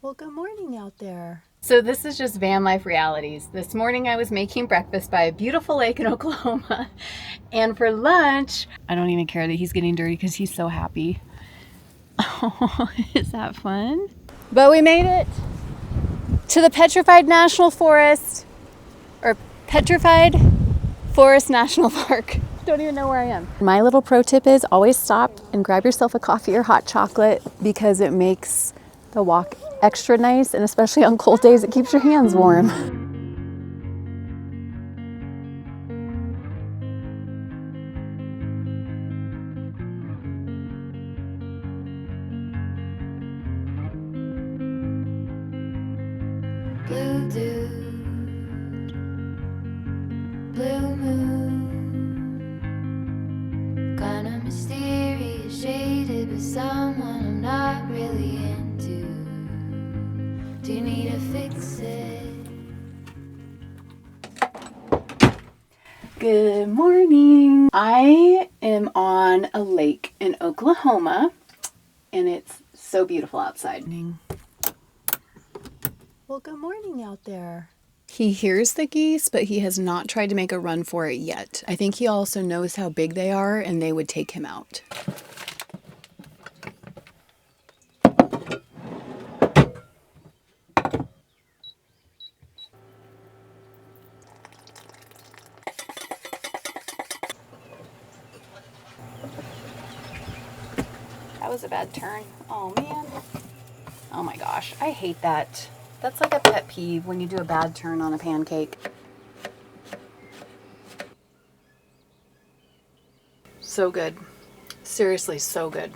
Well, good morning out there. So this is just van life realities. This morning I was making breakfast by a beautiful lake in Oklahoma. And for lunch, I don't even care that he's getting dirty because he's so happy. Oh, is that fun? But we made it to the Petrified National Forest, or Petrified Forest National Park. Don't even know where I am. My little pro tip is always stop and grab yourself a coffee or hot chocolate because it makes the walk extra nice, and especially on cold days, it keeps your hands warm. Blue dude, blue moon, kinda mysterious, shaded with someone I'm not really into. Do you need to fix it? Good morning. I am on a lake in Oklahoma, and it's so beautiful outside. Well, good morning out there. He hears the geese, but he has not tried to make a run for it yet. I think he also knows how big they are and they would take him out. That was a bad turn. Oh man. Oh my gosh, I hate that. That's like a pet peeve when you do a bad turn on a pancake. So good. Seriously, so good.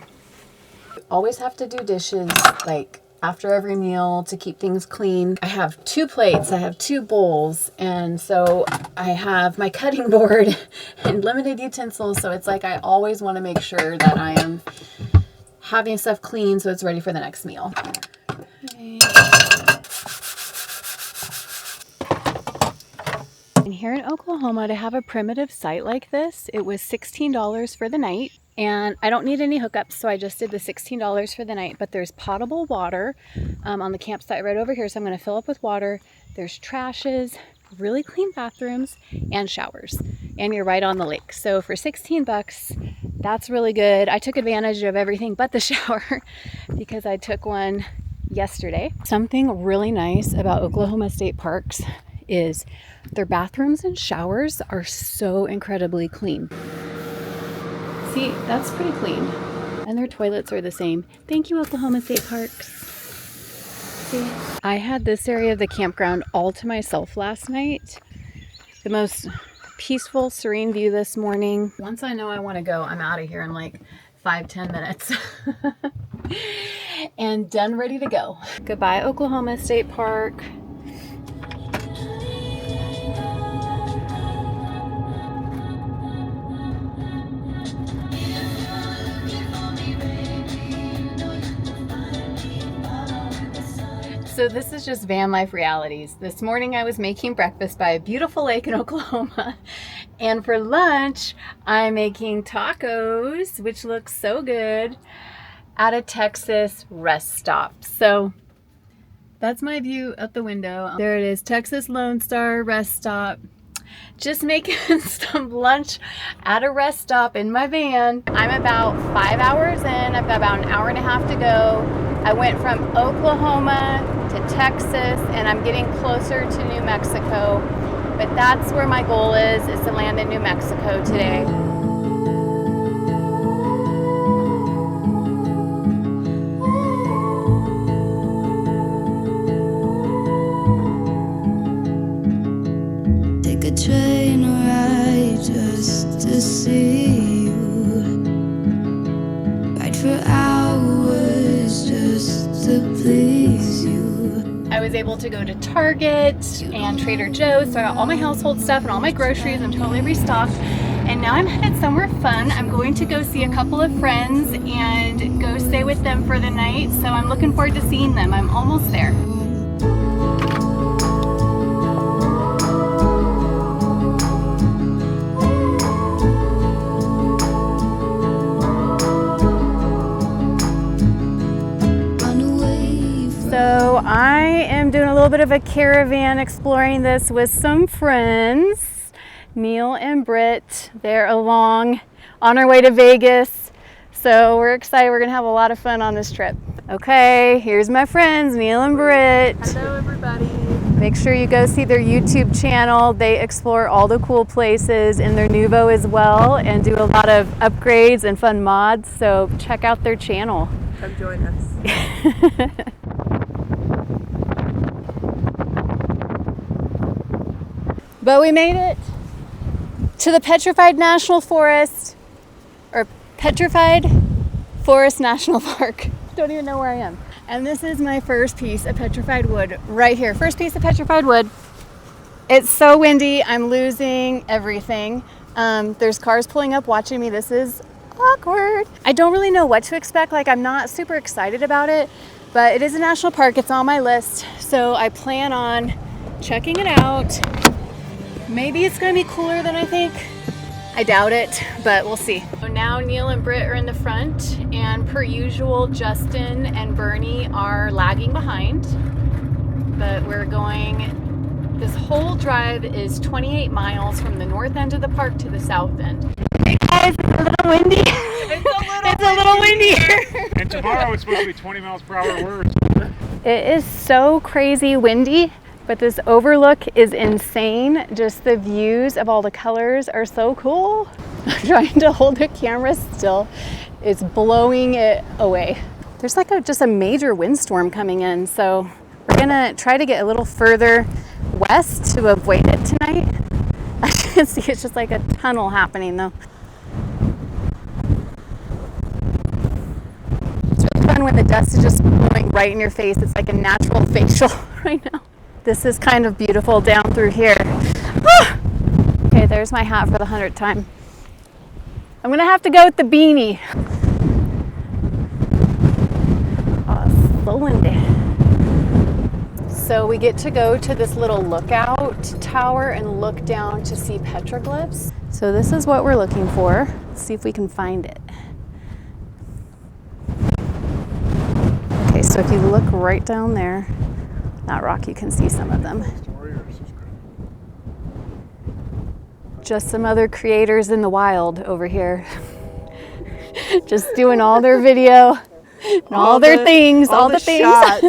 Always have to do dishes like after every meal to keep things clean. I have 2 plates, I have 2 bowls, and so I have my cutting board and limited utensils, so it's like I always want to make sure that I am having stuff clean so it's ready for the next meal. Okay. And here in Oklahoma, to have a primitive site like this, it was $16 for the night. And I don't need any hookups, so I just did the $16 for the night. But there's potable water on the campsite right over here, so I'm going to fill up with water. There's trashes, really clean bathrooms, and showers. And you're right on the lake. So for 16 bucks, that's really good. I took advantage of everything but the shower because I took one yesterday. Something really nice about Oklahoma State Parks is their bathrooms and showers are so incredibly clean. See, that's pretty clean. And their toilets are the same. Thank you, Oklahoma State Parks. See, I had this area of the campground all to myself last night. The most peaceful, serene view this morning. Once I know I want to go, I'm out of here in like 5-10 minutes. And done, ready to go. Goodbye, Oklahoma State Park. So this is just van life realities. This morning I was making breakfast by a beautiful lake in Oklahoma. And for lunch, I'm making tacos, which looks so good, at a Texas rest stop. So that's my view out the window. There it is, Texas Lone Star rest stop. Just making some lunch at a rest stop in my van. I'm about 5 hours in. I've got about an hour and a half to go. I went from Oklahoma to Texas, and I'm getting closer to New Mexico. But that's where my goal is to land in New Mexico today. Take a train ride just to see you. Ride for hours just to please you. I was able to go to Target and Trader Joe's, so I got all my household stuff and all my groceries. I'm totally restocked. And now I'm headed somewhere fun. I'm going to go see a couple of friends and go stay with them for the night. So I'm looking forward to seeing them. I'm almost there. So I am doing a little bit of a caravan exploring this with some friends. Neil and Britt, they're along on our way to Vegas. So we're excited, we're gonna have a lot of fun on this trip. Okay, here's my friends, Neil and Britt. Hello, everybody. Make sure you go see their YouTube channel. They explore all the cool places in their Noovo as well and do a lot of upgrades and fun mods. So check out their channel. Come join us. But we made it to the Petrified National Forest, or Petrified Forest National Park. Don't even know where I am. And this is my first piece of petrified wood right here. First piece of petrified wood. It's so windy, I'm losing everything. There's cars pulling up watching me. This is awkward. I don't really know what to expect. Like, I'm not super excited about it, but it is a national park. It's on my list. So I plan on checking it out. Maybe it's gonna be cooler than I think. I doubt it, but we'll see. So now Neil and Britt are in the front, and per usual, Justin and Bernie are lagging behind. But we're going, this whole drive is 28 miles from the north end of the park to the south end. Hey guys, it's a little windy. It's a little windy here. And tomorrow it's supposed to be 20 miles per hour worse. It is so crazy windy, but this overlook is insane. Just the views of all the colors are so cool. I'm trying to hold the camera still. It's blowing it away. There's like just a major windstorm coming in, so we're gonna try to get a little further west to avoid it tonight. I can see it's just like a tunnel happening though. It's really fun when the dust is just blowing right in your face. It's like a natural facial right now. This is kind of beautiful down through here. Ah! Okay, there's my hat for the 100th time. I'm gonna have to go with the beanie. Oh, so windy. So we get to go to this little lookout tower and look down to see petroglyphs. So this is what we're looking for. Let's see if we can find it. Okay, so if you look right down there, that rock, you can see some of them. Just some other creators in the wild over here. Just doing all their video, and all their things, all the things,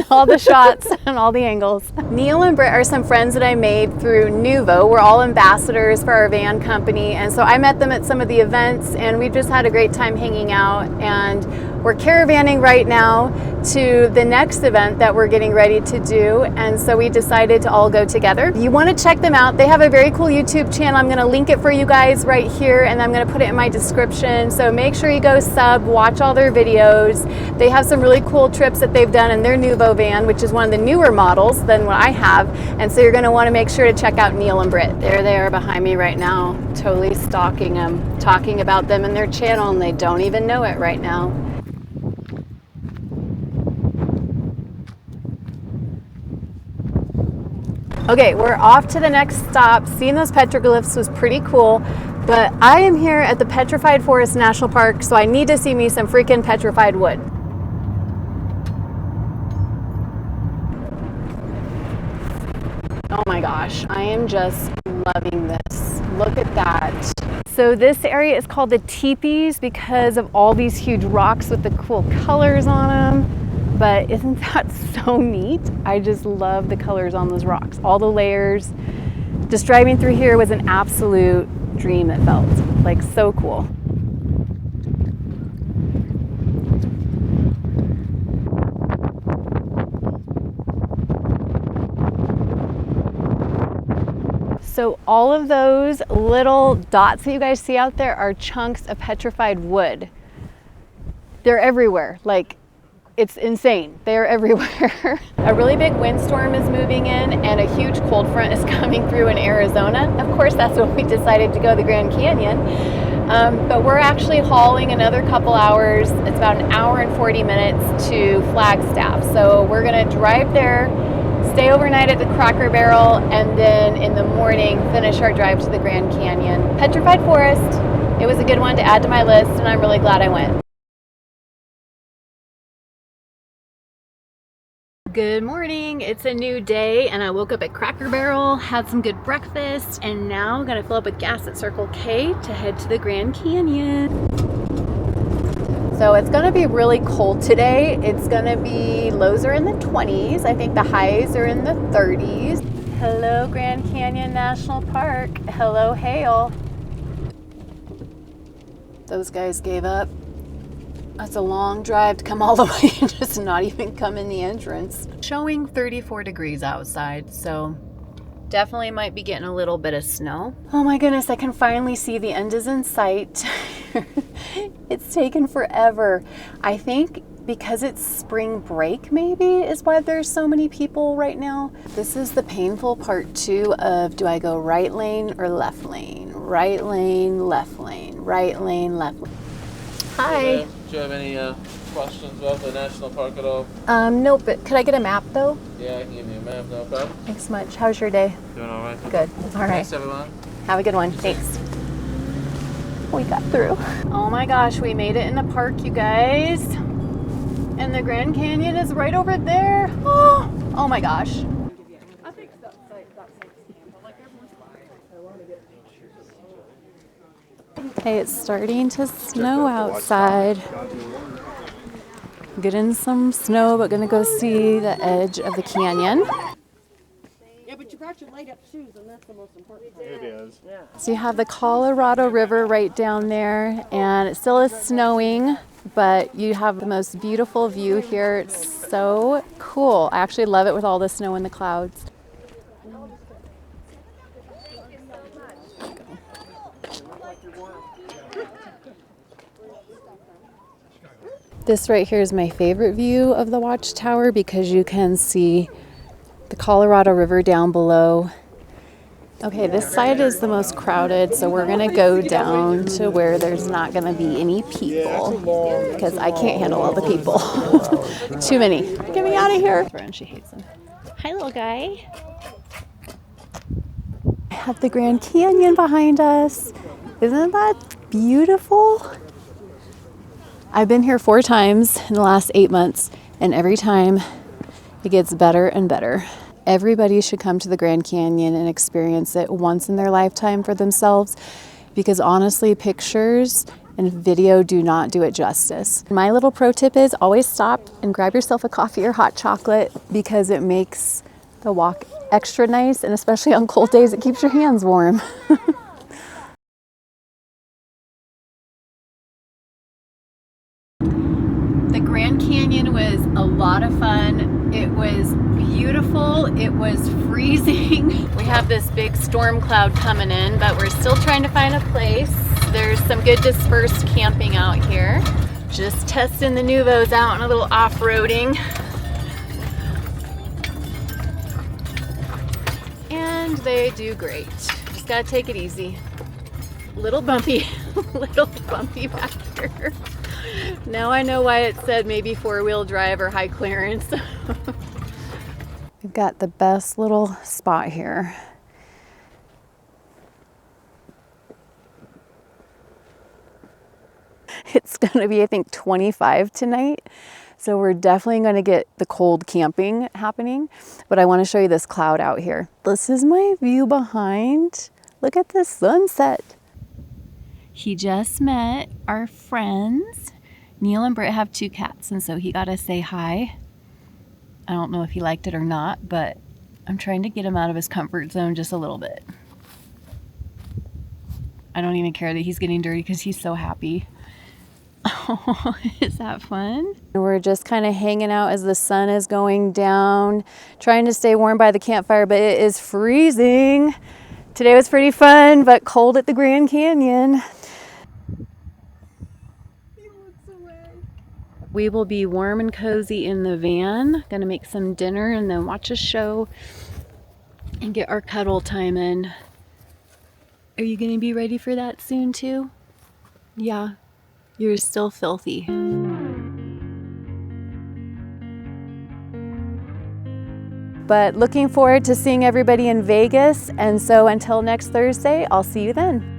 all the shots, and all the angles. Neil and Britt are some friends that I made through Noovo. We're all ambassadors for our van company, and so I met them at some of the events, and we just had a great time hanging out. And we're caravanning right now to the next event that we're getting ready to do, and so we decided to all go together. You want to check them out. They have a very cool YouTube channel. I'm going to link it for you guys right here, and I'm going to put it in my description. So make sure you go sub, watch all their videos. They have some really cool trips that they've done in their Noovo van, which is one of the newer models than what I have, and so you're going to want to make sure to check out Neil and Britt. There they are behind me right now, totally stalking them, talking about them and their channel, and they don't even know it right now. Okay, we're off to the next stop. Seeing those petroglyphs was pretty cool, but I am here at the Petrified Forest National Park, so I need to see me some freaking petrified wood. Oh my gosh, I am just loving this. Look at that. So this area is called the teepees because of all these huge rocks with the cool colors on them. But isn't that so neat? I just love the colors on those rocks, all the layers. Just driving through here was an absolute dream, it felt. Like, so cool. So all of those little dots that you guys see out there are chunks of petrified wood. They're everywhere. Like, it's insane. They're everywhere. A really big windstorm is moving in and a huge cold front is coming through in Arizona. Of course, that's when we decided to go to the Grand Canyon. But we're actually hauling another couple hours. It's about an hour and 40 minutes to Flagstaff. So we're gonna drive there, stay overnight at the Cracker Barrel, and then in the morning finish our drive to the Grand Canyon. Petrified Forest, it was a good one to add to my list, and I'm really glad I went. Good morning, it's a new day and I woke up at Cracker Barrel, had some good breakfast, and now I'm gonna fill up with gas at Circle K to head to the Grand Canyon. So it's gonna be really cold today. It's gonna be, lows are in the 20s. I think the highs are in the 30s. Hello, Grand Canyon National Park. Hello, hail. Those guys gave up. That's a long drive to come all the way and just not even come in the entrance. Showing 34 degrees outside, so definitely might be getting a little bit of snow. Oh my goodness, I can finally see the end is in sight. It's taken forever. I think because it's spring break maybe is why there's so many people right now. This is the painful part too of, do I go right lane or left lane? Right lane, left lane, right lane, left lane. Hi. Do you have any questions about the national park at all? No, but could I get a map though? Yeah, I can give you a map, no problem. Thanks so much. How's your day? Doing all right? Good. All right. Thanks, everyone. Have a good one. Thanks. We got through. Oh my gosh, we made it in the park, you guys. And the Grand Canyon is right over there. Oh my gosh. Okay, it's starting to snow outside. Getting some snow, but gonna go see the edge of the canyon. Yeah, but you brought your light up shoes, and that's the most important part. It is. Yeah. So you have the Colorado River right down there, and it still is snowing, but you have the most beautiful view here. It's so cool. I actually love it with all the snow in the clouds. This right here is my favorite view of the watchtower because you can see the Colorado River down below. Okay, this side is the most crowded, so we're gonna go down to where there's not gonna be any people because I can't handle all the people. Too many. Get me out of here. And she hates them. Hi, little guy. I have the Grand Canyon behind us. Isn't that beautiful? I've been here 4 times in the last 8 months, and every time it gets better and better. Everybody should come to the Grand Canyon and experience it once in their lifetime for themselves, because honestly, pictures and video do not do it justice. My little pro tip is always stop and grab yourself a coffee or hot chocolate because it makes the walk extra nice, and especially on cold days, it keeps your hands warm. The Grand Canyon was a lot of fun. It was beautiful. It was freezing. We have this big storm cloud coming in, but we're still trying to find a place. There's some good dispersed camping out here. Just testing the Noovos out and a little off-roading. And they do great. Just gotta take it easy. Little bumpy, little bumpy back here. Now I know why it said maybe 4-wheel drive or high clearance. We've got the best little spot here. It's gonna be, I think, 25 tonight. So we're definitely gonna get the cold camping happening. But I wanna show you this cloud out here. This is my view behind. Look at the sunset. He just met our friends. Neil and Britt have 2 cats, and so he got to say hi. I don't know if he liked it or not, but I'm trying to get him out of his comfort zone just a little bit. I don't even care that he's getting dirty because he's so happy. Oh, is that fun? We're just kind of hanging out as the sun is going down, trying to stay warm by the campfire, but it is freezing. Today was pretty fun, but cold at the Grand Canyon. We will be warm and cozy in the van. Gonna make some dinner and then watch a show and get our cuddle time in. Are you gonna be ready for that soon too? Yeah, you're still filthy. But looking forward to seeing everybody in Vegas. And so until next Thursday, I'll see you then.